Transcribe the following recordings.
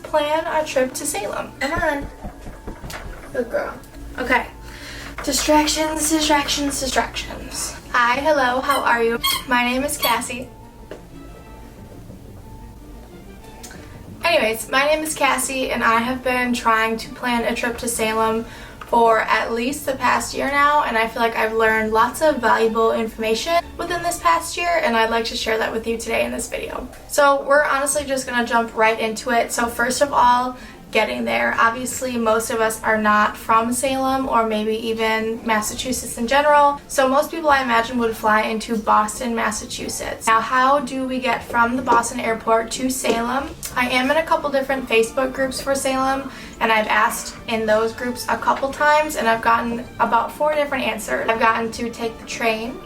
plan a trip to Salem. Come on. Good girl. Okay. Distractions, distractions, distractions. Hi, hello, how are you? My name is Cassie. Anyways, my name is Cassie and I have been trying to plan a trip to Salem for at least the past year now, and I feel like I've learned lots of valuable information within this past year, and I'd like to share that with you today in this video. So we're honestly just gonna jump right into it. So first of all, getting there. Obviously, most of us are not from Salem or maybe even Massachusetts in general. So most people, I imagine, would fly into Boston, Massachusetts. Now, how do we get from the Boston airport to Salem? I am in a couple different Facebook groups for Salem, and I've asked in those groups a couple times, and I've gotten about 4 different answers. I've gotten to take the train,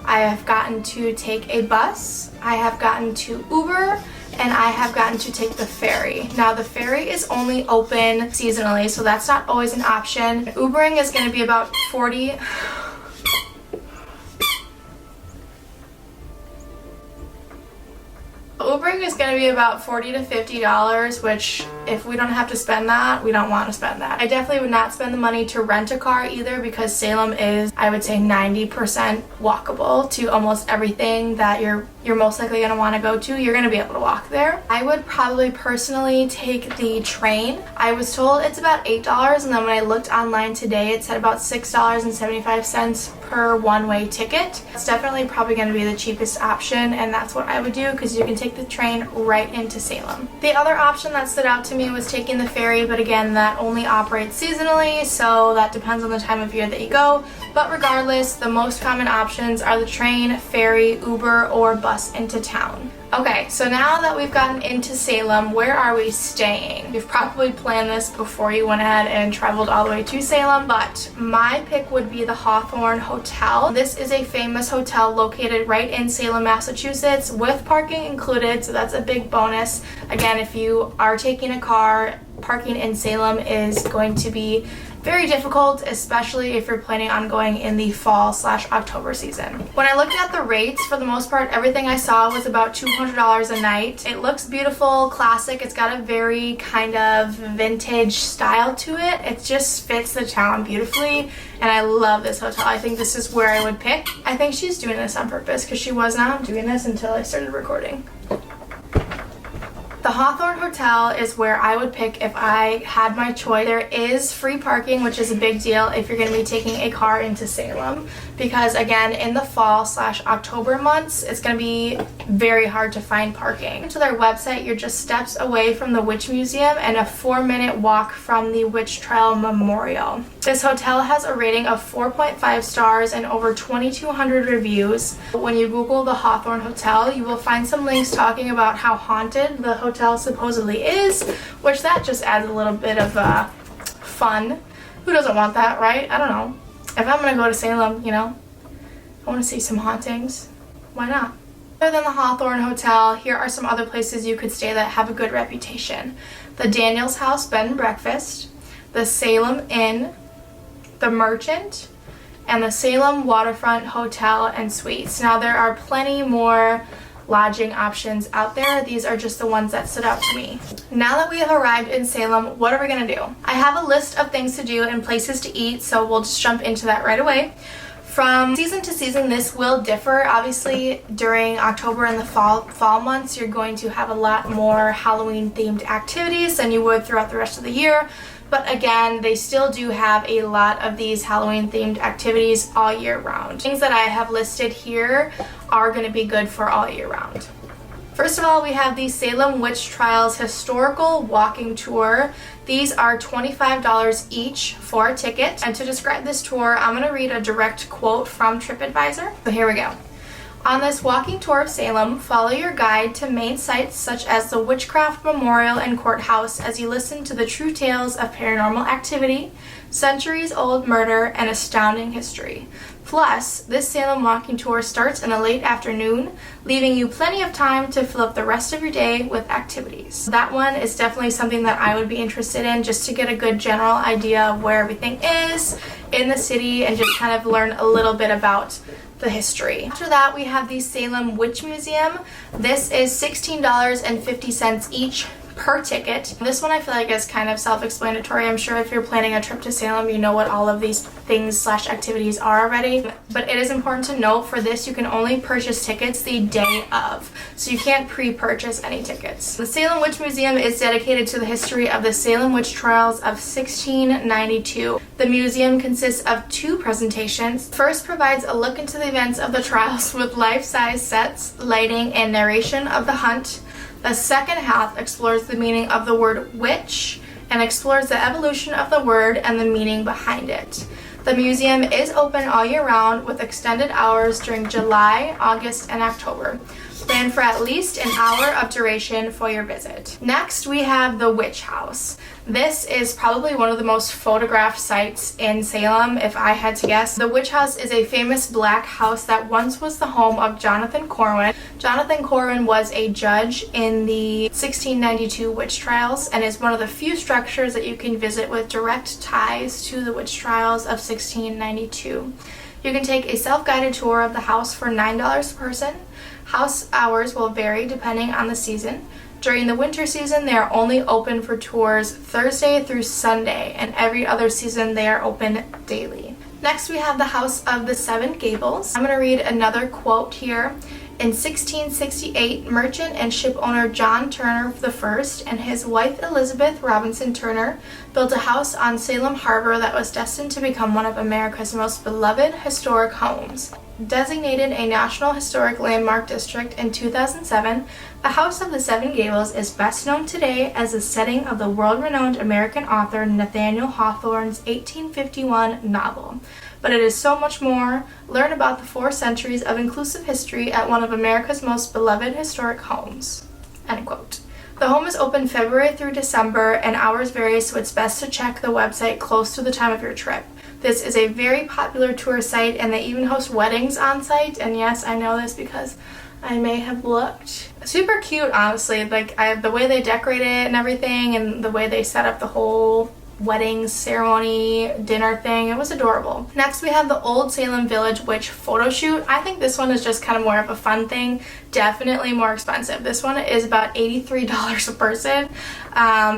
I have gotten to take a bus, I have gotten to Uber, and I have gotten to take the ferry. Now, the ferry is only open seasonally, so that's not always an option. Ubering is going to be about $40 to $50, which if we don't have to spend that, we don't want to spend that. I definitely would not spend the money to rent a car either, because Salem is, I would say, 90% walkable to almost everything that you're most likely going to want to go to. You're going to be able to walk there. I would probably personally take the train. I was told it's about $8, and then when I looked online today, it said about $6.75 per one-way ticket. It's definitely probably going to be the cheapest option, and that's what I would do, because you can take the train right into Salem. The other option that stood out to me was taking the ferry, but again, that only operates seasonally, so that depends on the time of year that you go. But regardless, the most common options are the train, ferry, Uber, or bus into town. Okay, so now that we've gotten into Salem, where are we staying? You've probably planned this before you went ahead and traveled all the way to Salem, but my pick would be the Hawthorne Hotel. This is a famous hotel located right in Salem, Massachusetts, with parking included, so that's a big bonus. Again, if you are taking a car, parking in Salem is going to be very difficult, especially if you're planning on going in the fall/October season. When I looked at the rates, for the most part, everything I saw was about $200 a night. It looks beautiful, classic. It's got a very kind of vintage style to it. It just fits the town beautifully, and I love this hotel. I think this is where I would pick. I think she's doing this on purpose, because she was not doing this until I started recording. The Hawthorne Hotel is where I would pick if I had my choice. There is free parking, which is a big deal if you're going to be taking a car into Salem, because again, in the fall/October months, it's going to be very hard to find parking. To their website, you're just steps away from the Witch Museum and a 4-minute walk from the Witch Trial Memorial. This hotel has a rating of 4.5 stars and over 2,200 reviews. When you Google the Hawthorne Hotel, you will find some links talking about how haunted the hotel supposedly is, which that just adds a little bit of fun. Who doesn't want that, right? I don't know. If I'm gonna go to Salem, you know, I want to see some hauntings. Why not? Other than the Hawthorne Hotel, here are some other places you could stay that have a good reputation. The Daniels House Bed and Breakfast, the Salem Inn, the Merchant, and the Salem Waterfront Hotel and Suites. Now, there are plenty more lodging options out there. These are just the ones that stood out to me. Now that we have arrived in Salem, what are we gonna do? I have a list of things to do and places to eat, so we'll just jump into that right away. From season to season, this will differ. Obviously, during October and the fall months, you're going to have a lot more Halloween-themed activities than you would throughout the rest of the year. But again, they still do have a lot of these Halloween-themed activities all year round. Things that I have listed here are going to be good for all year round. First of all, we have the Salem Witch Trials Historical Walking Tour. These are $25 each for a ticket. And to describe this tour, I'm going to read a direct quote from TripAdvisor. So here we go. On this walking tour of Salem, follow your guide to main sites such as the Witchcraft Memorial and Courthouse as you listen to the true tales of paranormal activity, centuries-old murder, and astounding history. Plus, this Salem walking tour starts in the late afternoon, leaving you plenty of time to fill up the rest of your day with activities. That one is definitely something that I would be interested in, just to get a good general idea of where everything is in the city and just kind of learn a little bit about the history. After that, we have the Salem Witch Museum. This is $16.50 each per ticket. This one I feel like is kind of self-explanatory. I'm sure if you're planning a trip to Salem, you know what all of these things / activities are already. But it is important to note for this, you can only purchase tickets the day of. So you can't pre-purchase any tickets. The Salem Witch Museum is dedicated to the history of the Salem witch trials of 1692. The museum consists of 2 presentations. First provides a look into the events of the trials with life-size sets, lighting, and narration of the hunt. The second half explores the meaning of the word witch and explores the evolution of the word and the meaning behind it. The museum is open all year round with extended hours during July, August, and October. Plan for at least an hour of duration for your visit. Next, we have the Witch House. This is probably one of the most photographed sites in Salem, if I had to guess. The Witch House is a famous black house that once was the home of Jonathan Corwin. Jonathan Corwin was a judge in the 1692 witch trials and is one of the few structures that you can visit with direct ties to the witch trials of 1692. You can take a self-guided tour of the house for $9 per person. House hours will vary depending on the season. During the winter season, they are only open for tours Thursday through Sunday, and every other season they are open daily. Next, we have the House of the Seven Gables. I'm going to read another quote here. In 1668, merchant and ship owner John Turner I and his wife Elizabeth Robinson Turner built a house on Salem Harbor that was destined to become one of America's most beloved historic homes. Designated a National Historic Landmark District in 2007, the House of the Seven Gables is best known today as the setting of the world-renowned American author Nathaniel Hawthorne's 1851 novel. But it is so much more. Learn about the 4 centuries of inclusive history at one of America's most beloved historic homes. End quote. The home is open February through December and hours vary, so it's best to check the website close to the time of your trip. This is a very popular tour site and they even host weddings on site, and yes, I know this because I may have looked. Super cute, honestly. Like, the way they decorate it and everything, and the way they set up the whole wedding ceremony dinner thing, it was adorable. Next, we have the Old Salem Village Witch photo shoot. I think this one is just kind of more of a fun thing. Definitely more expensive. This one is about $83 a person.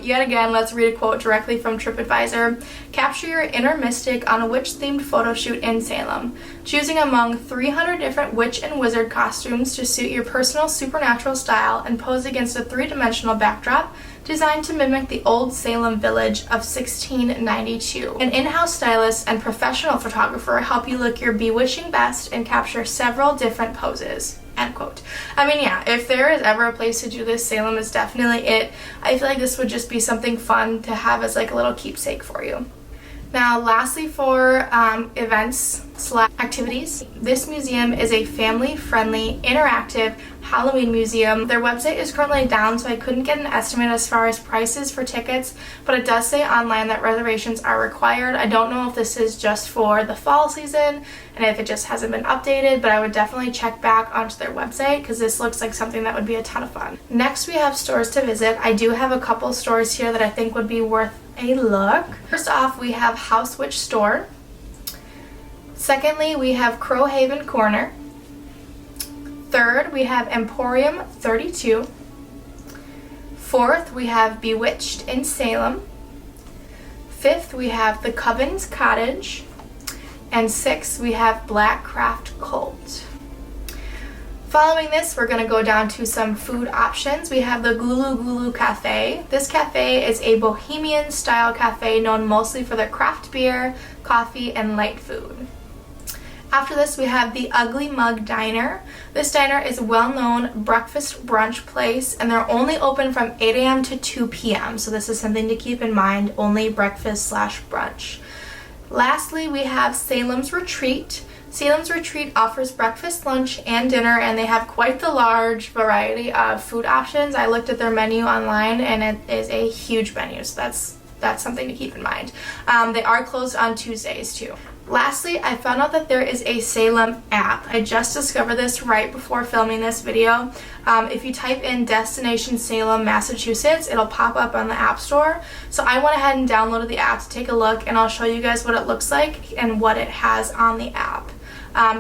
Yet again, let's read a quote directly from TripAdvisor. Capture your inner mystic on a witch-themed photo shoot in Salem. Choosing among 300 different witch and wizard costumes to suit your personal supernatural style and pose against a 3-dimensional backdrop designed to mimic the old Salem village of 1692. An in-house stylist and professional photographer help you look your bewitching best and capture several different poses. End quote. I mean, yeah, if there is ever a place to do this, Salem is definitely it. I feel like this would just be something fun to have as like a little keepsake for you. Now, lastly, for events / activities, this museum is a family-friendly, interactive Halloween museum. Their website is currently down, so I couldn't get an estimate as far as prices for tickets, but it does say online that reservations are required. I don't know if this is just for the fall season and if it just hasn't been updated, but I would definitely check back onto their website because this looks like something that would be a ton of fun. Next, we have stores to visit. I do have a couple stores here that I think would be worth a look. First off, we have House Witch Store. Secondly, we have Crowhaven Corner. Third, we have Emporium 32. Fourth, we have Bewitched in Salem. Fifth, we have The Coven's Cottage. And sixth, we have Black Craft Cult. Following this, we're going to go down to some food options. We have the Gulu Gulu Cafe. This cafe is a bohemian style cafe known mostly for their craft beer, coffee, and light food. After this, we have the Ugly Mug Diner. This diner is a well-known breakfast brunch place, and they're only open from 8 a.m. to 2 p.m. So this is something to keep in mind, only breakfast / brunch. Lastly, we have Salem's Retreat. Salem's Retreat offers breakfast, lunch, and dinner, and they have quite the large variety of food options. I looked at their menu online, and it is a huge menu, so that's something to keep in mind. They are closed on Tuesdays, too. Lastly, I found out that there is a Salem app. I just discovered this right before filming this video. If you type in Destination Salem, Massachusetts, it'll pop up on the App Store. So I went ahead and downloaded the app to take a look, and I'll show you guys what it looks like and what it has on the app.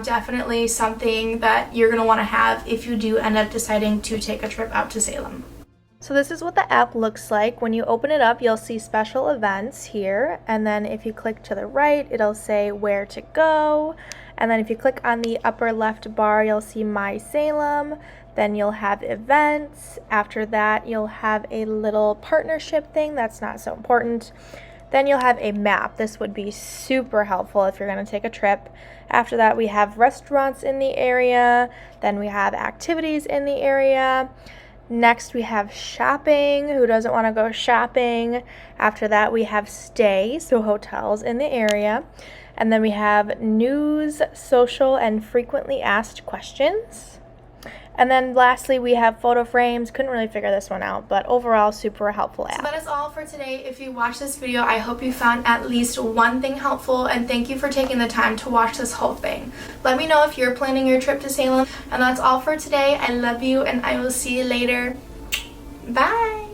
Definitely something that you're going to want to have if you do end up deciding to take a trip out to Salem. So this is what the app looks like. When you open it up, you'll see special events here, and then if you click to the right, it'll say where to go, and then if you click on the upper left bar, you'll see My Salem, then you'll have events. After that, you'll have a little partnership thing. That's not so important. Then you'll have a map. This would be super helpful if you're going to take a trip. After that, we have restaurants in the area, then we have activities in the area. Next, we have shopping. Who doesn't want to go shopping? After that, we have stay, so hotels in the area. And then we have news, social, and frequently asked questions. And then lastly, we have photo frames. Couldn't really figure this one out, but overall, super helpful app. So that is all for today. If you watched this video, I hope you found at least one thing helpful, and thank you for taking the time to watch this whole thing. Let me know if you're planning your trip to Salem. And that's all for today. I love you, and I will see you later. Bye!